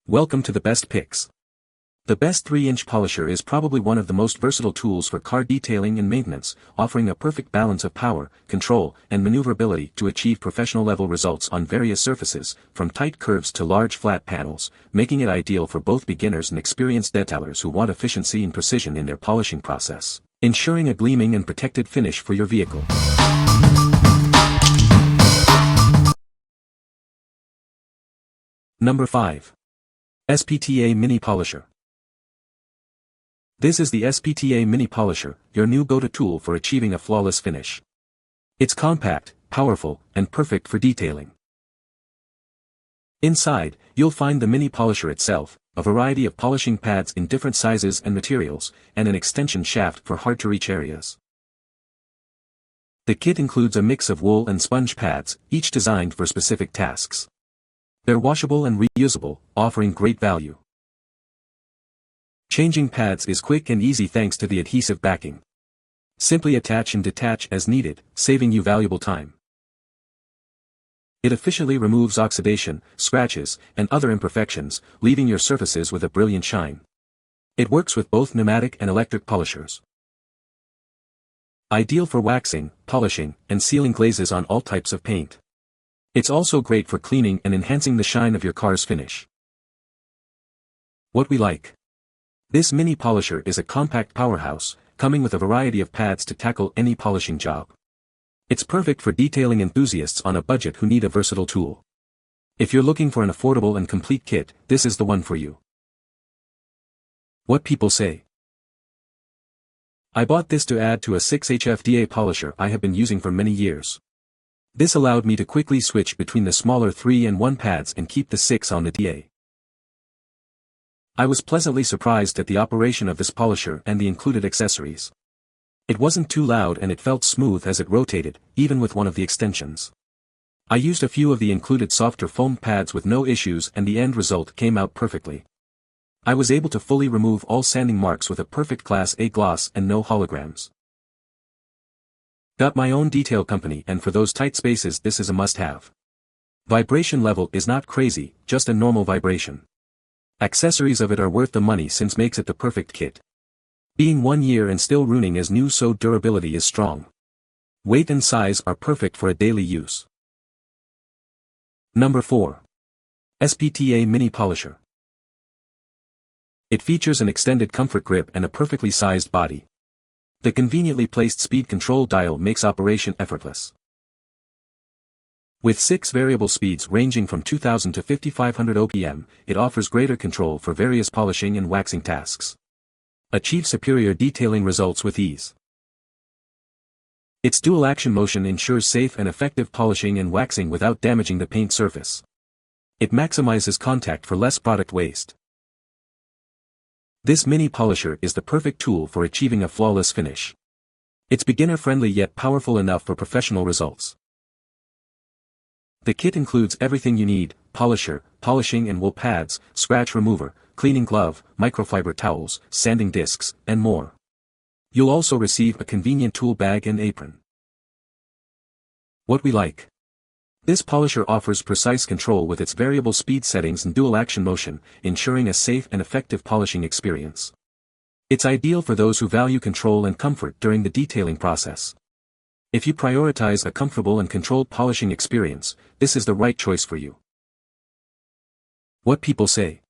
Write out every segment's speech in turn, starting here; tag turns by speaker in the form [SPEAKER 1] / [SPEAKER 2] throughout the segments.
[SPEAKER 1] Welcome to the best picks. The best 3-inch polisher is probably one of the most versatile tools for car detailing and maintenance, offering a perfect balance of power, control, and maneuverability to achieve professional-level results on various surfaces, from tight curves to large flat panels, making it ideal for both beginners and experienced detailers who want efficiency and precision in their polishing process, ensuring a gleaming and protected finish for your vehicle. Number 5. SPTA Mini Polisher. This is the SPTA Mini Polisher, your new go-to tool for achieving a flawless finish. It's compact, powerful, and perfect for detailing. Inside, you'll find the mini polisher itself, a variety of polishing pads in different sizes and materials, and an extension shaft for hard-to-reach areas. The kit includes a mix of wool and sponge pads, each designed for specific tasks. They're washable and reusable, offering great value. Changing pads is quick and easy thanks to the adhesive backing. Simply attach and detach as needed, saving you valuable time. It efficiently removes oxidation, scratches, and other imperfections, leaving your surfaces with a brilliant shine. It works with both pneumatic and electric polishers. Ideal for waxing, polishing, and sealing glazes on all types of paint. It's also great for cleaning and enhancing the shine of your car's finish. What we like. This mini polisher is a compact powerhouse, coming with a variety of pads to tackle any polishing job. It's perfect for detailing enthusiasts on a budget who need a versatile tool. If you're looking for an affordable and complete kit, this is the one for you. What people say. I bought this to add to a 6H FDA polisher I have been using for many years. This allowed me to quickly switch between the smaller 3-in-1 pads and keep the 6 on the DA. I was pleasantly surprised at the operation of this polisher and the included accessories. It wasn't too loud and it felt smooth as it rotated, even with one of the extensions. I used a few of the included softer foam pads with no issues and the end result came out perfectly. I was able to fully remove all sanding marks with a perfect Class A gloss and no holograms. Got my own detail company and for those tight spaces this is a must-have. Vibration level is not crazy, just a normal vibration. Accessories of it are worth the money since makes it the perfect kit. Being 1 year and still running as new, so durability is strong. Weight and size are perfect for a daily use. Number 4. SPTA Mini Polisher. It features an extended comfort grip and a perfectly sized body. The conveniently placed speed control dial makes operation effortless. With 6 variable speeds ranging from 2000 to 5500 OPM, it offers greater control for various polishing and waxing tasks. Achieve superior detailing results with ease. Its dual action motion ensures safe and effective polishing and waxing without damaging the paint surface. It maximizes contact for less product waste. This mini polisher is the perfect tool for achieving a flawless finish. It's beginner-friendly yet powerful enough for professional results. The kit includes everything you need: polisher, polishing and wool pads, scratch remover, cleaning glove, microfiber towels, sanding discs, and more. You'll also receive a convenient tool bag and apron. What we like. This polisher offers precise control with its variable speed settings and dual action motion, ensuring a safe and effective polishing experience. It's ideal for those who value control and comfort during the detailing process. If you prioritize a comfortable and controlled polishing experience, this is the right choice for you. What people say.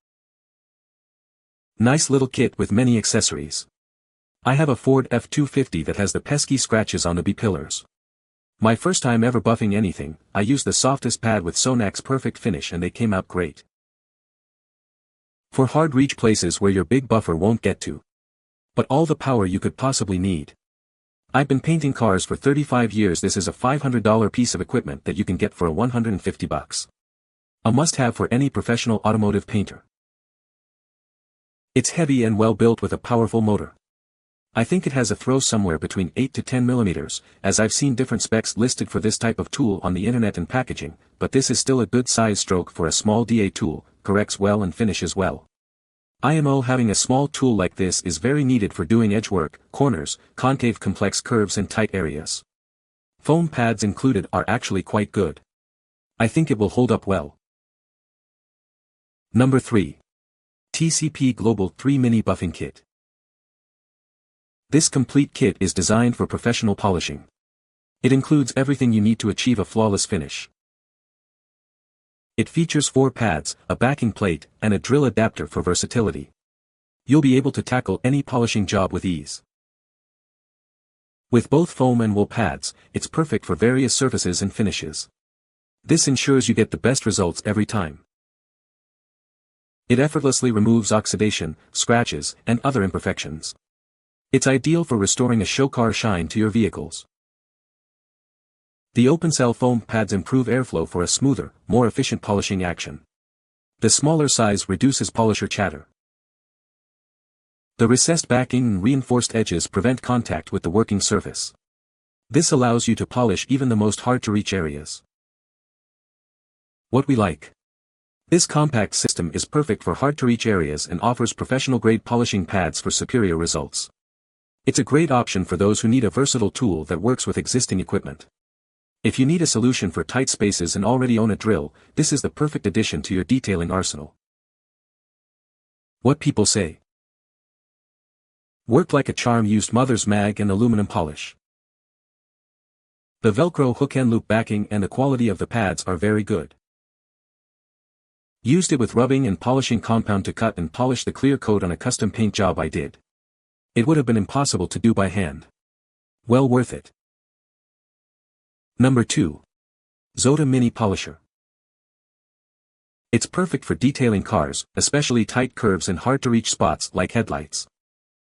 [SPEAKER 1] Nice little kit with many accessories. I have a Ford F-250 that has the pesky scratches on the B-pillars. My first time ever buffing anything, I used the softest pad with Sonac's perfect finish and they came out great. For hard reach places where your big buffer won't get to. But all the power you could possibly need. I've been painting cars for 35 years. This is a $500 piece of equipment that you can get for $150. A must-have for any professional automotive painter. It's heavy and well built with a powerful motor. I think it has a throw somewhere between 8 to 10 millimeters, as I've seen different specs listed for this type of tool on the internet and packaging, but this is still a good size stroke for a small DA tool, corrects well and finishes well. IMO, having a small tool like this is very needed for doing edge work, corners, concave complex curves and tight areas. Foam pads included are actually quite good. I think it will hold up well. Number 3. TCP Global 3 Mini Buffing Kit. This complete kit is designed for professional polishing. It includes everything you need to achieve a flawless finish. It features 4 pads, a backing plate, and a drill adapter for versatility. You'll be able to tackle any polishing job with ease. With both foam and wool pads, it's perfect for various surfaces and finishes. This ensures you get the best results every time. It effortlessly removes oxidation, scratches, and other imperfections. It's ideal for restoring a show car shine to your vehicles. The open-cell foam pads improve airflow for a smoother, more efficient polishing action. The smaller size reduces polisher chatter. The recessed backing and reinforced edges prevent contact with the working surface. This allows you to polish even the most hard-to-reach areas. What we like. This compact system is perfect for hard-to-reach areas and offers professional-grade polishing pads for superior results. It's a great option for those who need a versatile tool that works with existing equipment. If you need a solution for tight spaces and already own a drill, this is the perfect addition to your detailing arsenal. What people say. Worked like a charm, used mother's mag and aluminum polish. The Velcro hook and loop backing and the quality of the pads are very good. Used it with rubbing and polishing compound to cut and polish the clear coat on a custom paint job I did. It would have been impossible to do by hand. Well worth it. Number 2. ZOTA Mini Polisher. It's perfect for detailing cars, especially tight curves and hard-to-reach spots like headlights.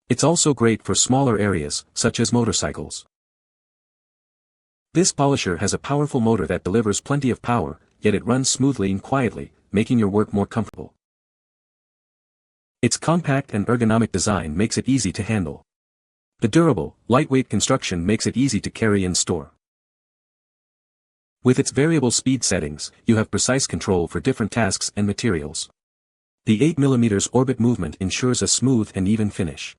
[SPEAKER 1] It's also great for smaller areas, such as motorcycles. This polisher has a powerful motor that delivers plenty of power, yet it runs smoothly and quietly, making your work more comfortable. Its compact and ergonomic design makes it easy to handle. The durable, lightweight construction makes it easy to carry and store. With its variable speed settings, you have precise control for different tasks and materials. The 8mm orbit movement ensures a smooth and even finish.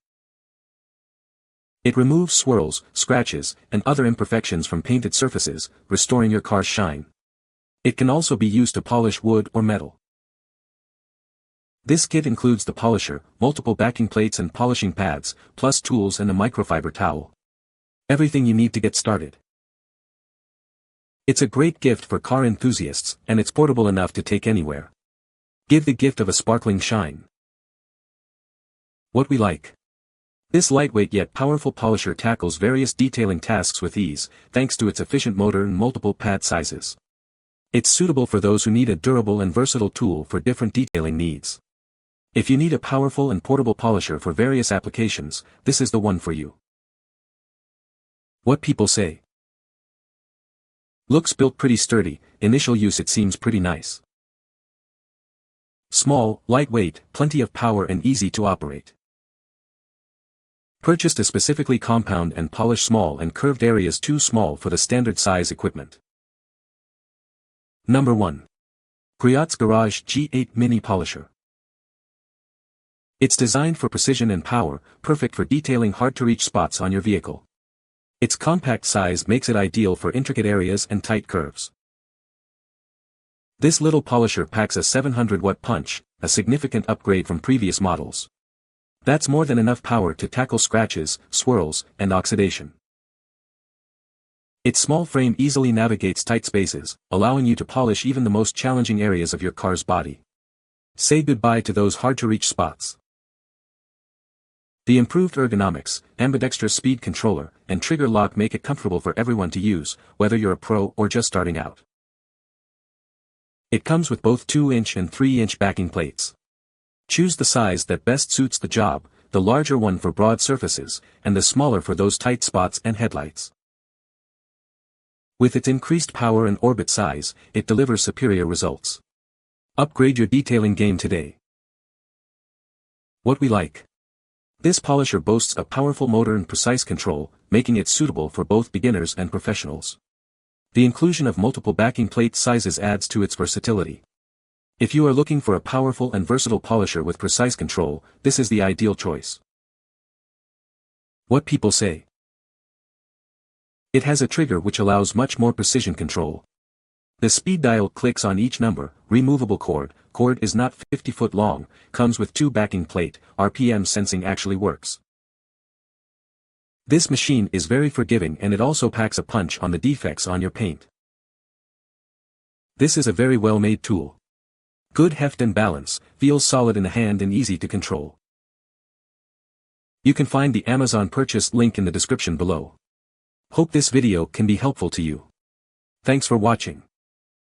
[SPEAKER 1] It removes swirls, scratches, and other imperfections from painted surfaces, restoring your car's shine. It can also be used to polish wood or metal. This kit includes the polisher, multiple backing plates and polishing pads, plus tools and a microfiber towel. Everything you need to get started. It's a great gift for car enthusiasts, and it's portable enough to take anywhere. Give the gift of a sparkling shine. What we like. This lightweight yet powerful polisher tackles various detailing tasks with ease, thanks to its efficient motor and multiple pad sizes. It's suitable for those who need a durable and versatile tool for different detailing needs. If you need a powerful and portable polisher for various applications, this is the one for you. What people say. Looks built pretty sturdy, initial use it seems pretty nice. Small, lightweight, plenty of power and easy to operate. Purchased a specifically compound and polish small and curved areas too small for the standard size equipment. Number 1. GRIOT'S Garage G8 Mini Polisher. It's designed for precision and power, perfect for detailing hard-to-reach spots on your vehicle. Its compact size makes it ideal for intricate areas and tight curves. This little polisher packs a 700-watt punch, a significant upgrade from previous models. That's more than enough power to tackle scratches, swirls, and oxidation. Its small frame easily navigates tight spaces, allowing you to polish even the most challenging areas of your car's body. Say goodbye to those hard-to-reach spots. The improved ergonomics, ambidextrous speed controller, and trigger lock make it comfortable for everyone to use, whether you're a pro or just starting out. It comes with both 2-inch and 3-inch backing plates. Choose the size that best suits the job, the larger one for broad surfaces, and the smaller for those tight spots and headlights. With its increased power and orbit size, it delivers superior results. Upgrade your detailing game today. What we like. This polisher boasts a powerful motor and precise control, making it suitable for both beginners and professionals. The inclusion of multiple backing plate sizes adds to its versatility. If you are looking for a powerful and versatile polisher with precise control, this is the ideal choice. What people say. It has a trigger which allows much more precision control. The speed dial clicks on each number, removable cord, cord is not 50 foot long, comes with 2 backing plate, RPM sensing actually works. This machine is very forgiving and it also packs a punch on the defects on your paint. This is a very well made tool. Good heft and balance, feels solid in the hand and easy to control. You can find the Amazon purchase link in the description below. Hope this video can be helpful to you. Thanks for watching.